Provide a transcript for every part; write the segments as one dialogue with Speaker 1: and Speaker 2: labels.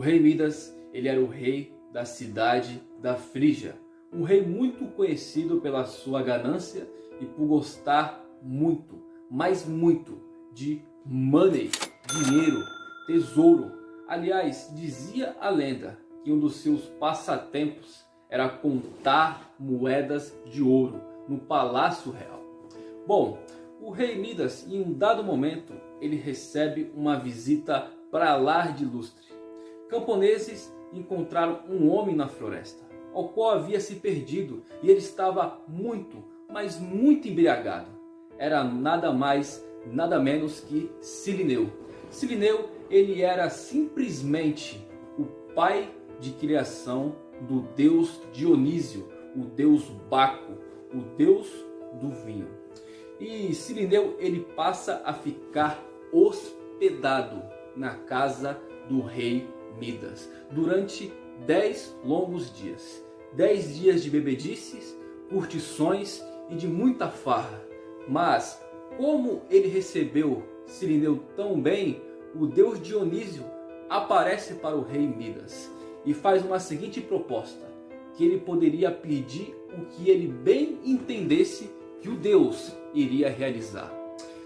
Speaker 1: rei Midas, ele era o rei da cidade da Frígia, um rei muito conhecido pela sua ganância e por gostar muito, mas muito, de money, dinheiro, tesouro. Aliás, dizia a lenda que um dos seus passatempos era contar moedas de ouro no Palácio Real. Bom, o rei Midas, em um dado momento, ele recebe uma visita para lá de ilustre. Camponeses encontraram um homem na floresta, ao qual havia se perdido, e ele estava muito, mas muito embriagado. Era nada mais, nada menos que Sirineu. Sirineu, ele era simplesmente o pai de criação do deus Dionísio, o deus Baco, o deus do vinho. E Sirineu, ele passa a ficar hospedado na casa do rei Midas durante 10 longos dias. 10 dias de bebedices, curtições e de muita farra. Mas como ele recebeu Sirineu tão bem, o deus Dionísio aparece para o rei Midas e faz uma seguinte proposta: que ele poderia pedir o que ele bem entendesse que o deus iria realizar.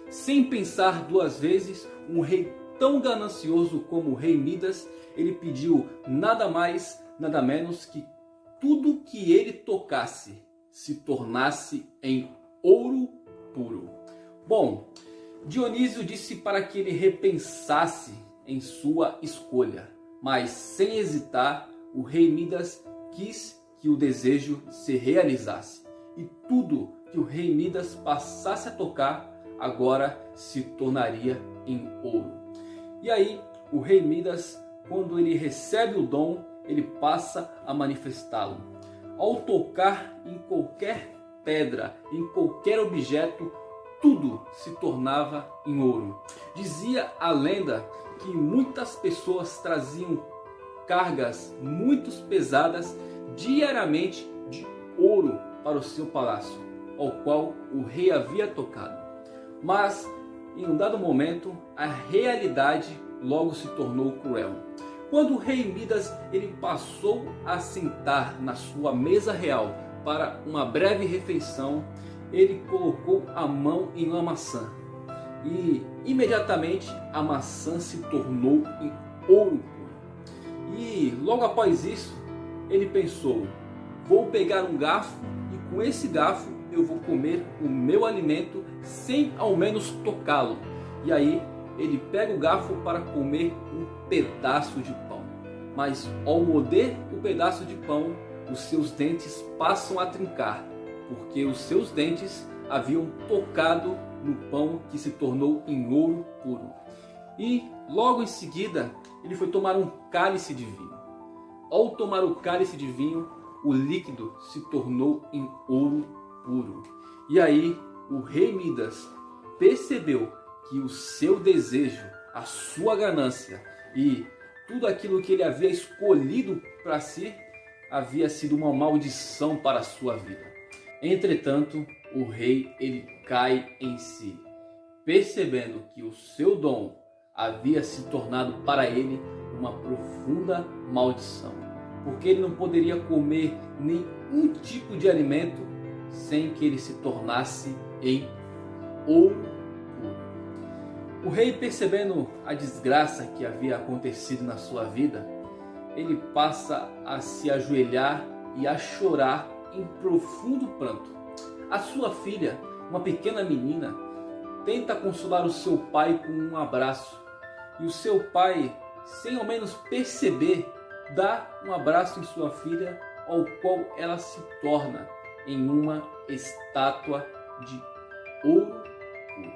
Speaker 1: Sem pensar duas vezes, um rei tão ganancioso como o rei Midas, ele pediu nada mais, nada menos que tudo que ele tocasse se tornasse em ouro puro. Bom, Dionísio disse para que ele repensasse em sua escolha, mas sem hesitar, o rei Midas quis que o desejo se realizasse. E tudo que o rei Midas passasse a tocar agora se tornaria em ouro. E aí, o rei Midas, quando ele recebe o dom, ele passa a manifestá-lo. Ao tocar em qualquer pedra, em qualquer objeto, tudo se tornava em ouro. Dizia a lenda que muitas pessoas traziam cargas muito pesadas diariamente de ouro para o seu palácio, ao qual o rei havia tocado. Mas em um dado momento, a realidade logo se tornou cruel. Quando o rei Midas ele passou a sentar na sua mesa real para uma breve refeição, ele colocou a mão em uma maçã e imediatamente a maçã se tornou em ouro puro. E logo após isso, ele pensou: vou pegar um garfo e com esse garfo eu vou comer o meu alimento sem ao menos tocá-lo. E aí ele pega o garfo para comer um pedaço de pão. Mas ao morder o pedaço de pão, os seus dentes passam a trincar, porque os seus dentes haviam tocado no pão que se tornou em ouro puro. E logo em seguida ele foi tomar um cálice de vinho. Ao tomar o cálice de vinho, o líquido se tornou em ouro puro. E aí o rei Midas percebeu que o seu desejo, a sua ganância e tudo aquilo que ele havia escolhido para si havia sido uma maldição para a sua vida. Entretanto, o rei ele cai em si, percebendo que o seu dom havia se tornado para ele uma profunda maldição, porque ele não poderia comer nenhum tipo de alimento sem que ele se tornasse em ouro puro. O rei, percebendo a desgraça que havia acontecido na sua vida, ele passa a se ajoelhar e a chorar em profundo pranto. A sua filha, uma pequena menina, tenta consolar o seu pai com um abraço. E o seu pai, sem ao menos perceber, dá um abraço em sua filha, ao qual ela se torna em uma estátua de ouro puro.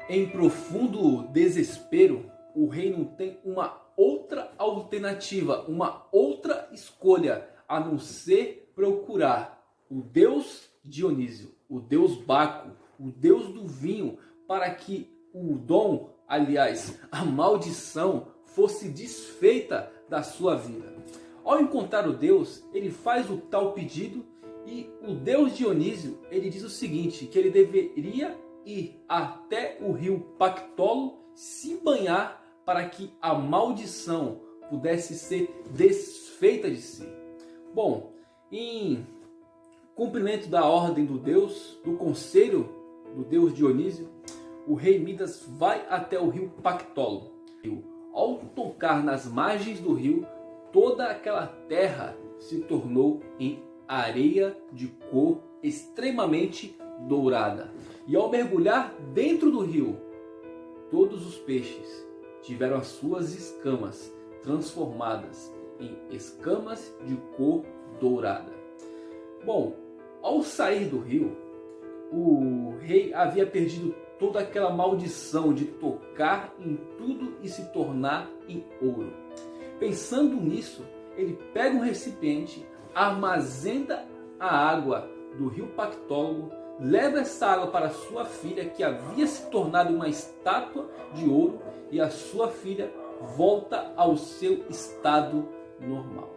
Speaker 1: Em profundo desespero, o rei não tem uma outra alternativa, uma outra escolha, a não ser procurar o deus Dionísio, o deus Baco, o deus do vinho, para que o dom, aliás, a maldição, fosse desfeita da sua vida. Ao encontrar o deus, ele faz o tal pedido e o deus Dionísio, ele diz o seguinte, que ele deveria ir até o rio Pactolo, se banhar para que a maldição pudesse ser desfeita de si. Bom, em cumprimento da ordem do Deus, do conselho do Deus Dionísio, o rei Midas vai até o rio Pactólo. Ao tocar nas margens do rio, toda aquela terra se tornou em areia de cor extremamente dourada. E ao mergulhar dentro do rio, todos os peixes tiveram as suas escamas transformadas em escamas de cor dourada. Bom, ao sair do rio, o rei havia perdido toda aquela maldição de tocar em tudo e se tornar em ouro. Pensando nisso, ele pega um recipiente, armazena a água do rio Pactólogo, leva essa água para sua filha, que havia se tornado uma estátua de ouro, e a sua filha volta ao seu estado normal.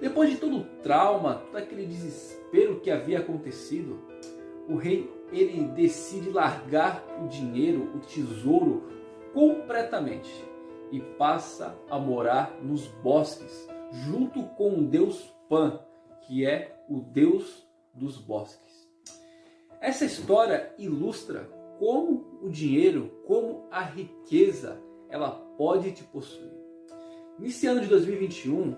Speaker 1: Depois de todo o trauma, todo aquele desespero que havia acontecido, o rei ele decide largar o dinheiro, o tesouro, completamente e passa a morar nos bosques, junto com o deus Pan, que é o deus dos bosques. Essa história ilustra como o dinheiro, como a riqueza, ela pode te possuir. Nesse ano de 2021,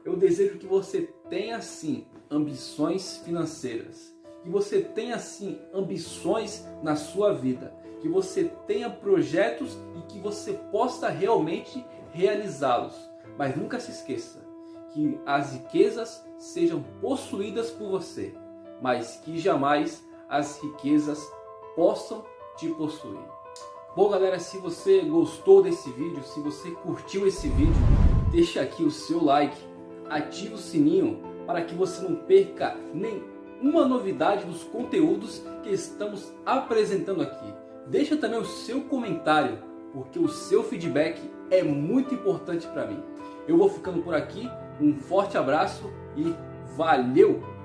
Speaker 1: eu desejo que você tenha sim ambições financeiras, que você tenha sim ambições na sua vida, que você tenha projetos e que você possa realmente realizá-los. Mas nunca se esqueça que as riquezas sejam possuídas por você, mas que jamais as riquezas possam te possuir. Bom, galera, se você gostou desse vídeo, se você curtiu esse vídeo, deixa aqui o seu like, ative o sininho para que você não perca nenhuma novidade dos conteúdos que estamos apresentando aqui. Deixa também o seu comentário, porque o seu feedback é muito importante para mim. Eu vou ficando por aqui, um forte abraço e valeu!